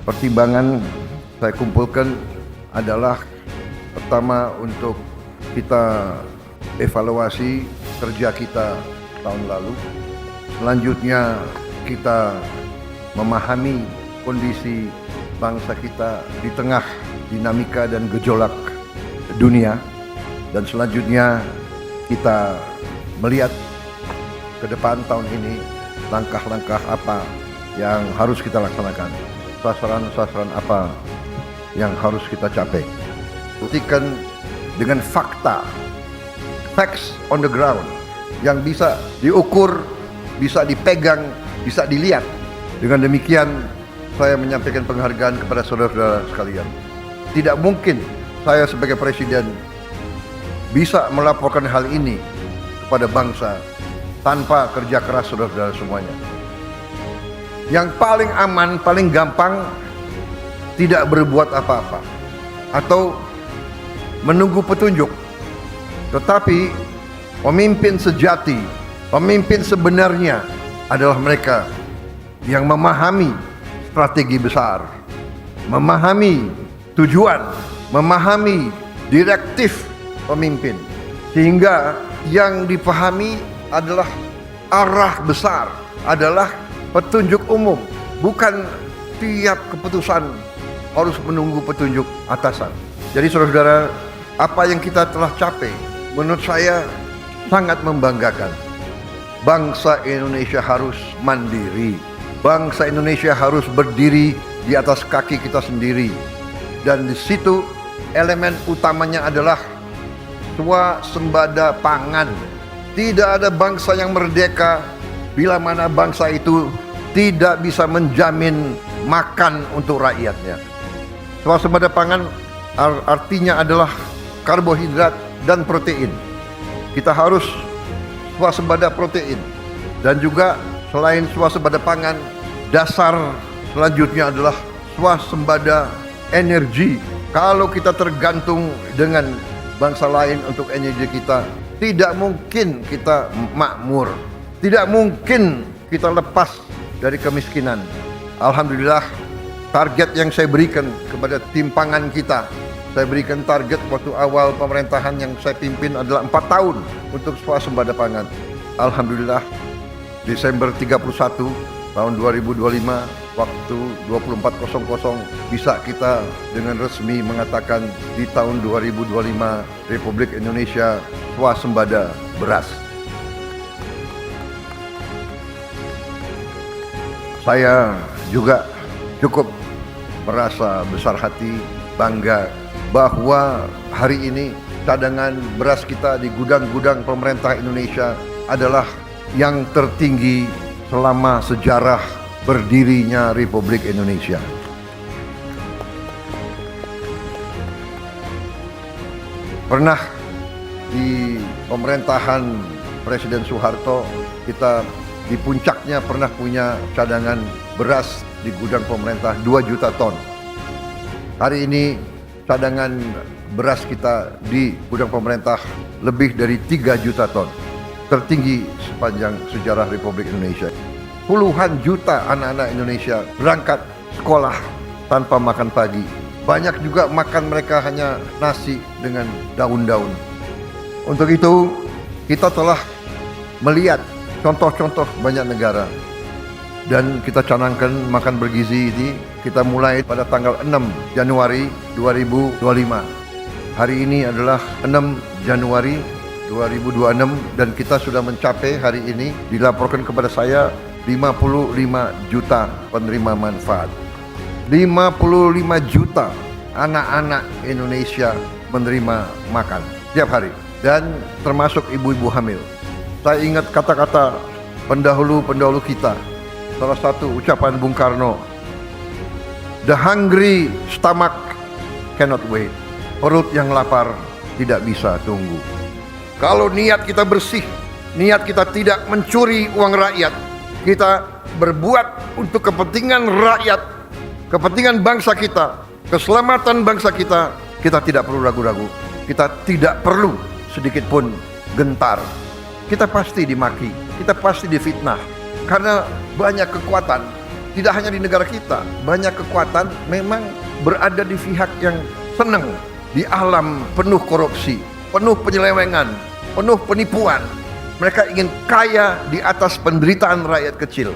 pertimbangan saya kumpulkan adalah pertama untuk kita evaluasi kerja kita tahun lalu. Selanjutnya kita memahami kondisi bangsa kita di tengah dinamika dan gejolak dunia. Dan selanjutnya kita melihat ke depan tahun ini langkah-langkah apa yang harus kita laksanakan, sasaran-sasaran apa yang harus kita capai. Buktikan dengan fakta, facts on the ground yang bisa diukur, bisa dipegang, bisa dilihat. Dengan demikian saya menyampaikan penghargaan kepada saudara-saudara sekalian. Tidak mungkin saya sebagai presiden bisa melaporkan hal ini kepada bangsa tanpa kerja keras saudara-saudara semuanya. Yang paling aman, paling gampang, tidak berbuat apa-apa atau menunggu petunjuk. Tetapi pemimpin sejati, pemimpin sebenarnya adalah mereka yang memahami strategi besar, memahami tujuan, memahami direktif pemimpin, sehingga yang dipahami adalah arah besar, adalah petunjuk umum, bukan tiap keputusan harus menunggu petunjuk atasan. Jadi saudara-saudara, apa yang kita telah capai menurut saya sangat membanggakan. Bangsa Indonesia harus mandiri. Bangsa Indonesia harus berdiri di atas kaki kita sendiri. Dan di situ elemen utamanya adalah swasembada pangan. Tidak ada bangsa yang merdeka bila mana bangsa itu tidak bisa menjamin makan untuk rakyatnya. Swasembada pangan artinya adalah karbohidrat dan protein. Kita harus swasembada protein. Dan juga selain swasembada pangan, dasar selanjutnya adalah swasembada energi. Kalau kita tergantung dengan bangsa lain untuk energi kita, tidak mungkin kita makmur. Tidak mungkin kita lepas dari kemiskinan. Alhamdulillah, target yang saya berikan kepada tim pangan kita, saya berikan target waktu awal pemerintahan yang saya pimpin adalah 4 tahun untuk swasembada pangan. Alhamdulillah, Desember 31 tahun 2025 waktu 24.00 bisa kita dengan resmi mengatakan di tahun 2025 Republik Indonesia swasembada beras. Saya juga cukup merasa besar hati, bangga bahwa hari ini cadangan beras kita di gudang-gudang pemerintah Indonesia adalah yang tertinggi selama sejarah berdirinya Republik Indonesia. Pernah di pemerintahan Presiden Soeharto, kita di puncaknya pernah punya cadangan beras di gudang pemerintah 2 juta ton. Hari ini cadangan beras kita di gudang pemerintah lebih dari 3 juta ton. Tertinggi sepanjang sejarah Republik Indonesia. Puluhan juta anak-anak Indonesia berangkat sekolah tanpa makan pagi. Banyak juga makan mereka hanya nasi dengan daun-daun. Untuk itu kita telah melihat contoh-contoh banyak negara. Dan kita canangkan makan bergizi ini kita mulai pada tanggal 6 Januari 2025. Hari ini adalah 6 Januari 2026 dan kita sudah mencapai hari ini dilaporkan kepada saya 55 juta penerima manfaat. 55 juta anak-anak Indonesia menerima makan setiap hari dan termasuk ibu-ibu hamil. Saya ingat kata-kata pendahulu-pendahulu kita. Salah satu ucapan Bung Karno, "The hungry stomach cannot wait." Perut yang lapar tidak bisa tunggu. Kalau niat kita bersih, niat kita tidak mencuri uang rakyat, kita berbuat untuk kepentingan rakyat, kepentingan bangsa kita, keselamatan bangsa kita, kita tidak perlu ragu-ragu. Kita tidak perlu sedikit pun gentar. Kita pasti dimaki, kita pasti difitnah. Karena banyak kekuatan tidak hanya di negara kita, banyak kekuatan memang berada di pihak yang senang di alam penuh korupsi, penuh penyelewengan, penuh penipuan. Mereka ingin kaya di atas penderitaan rakyat kecil.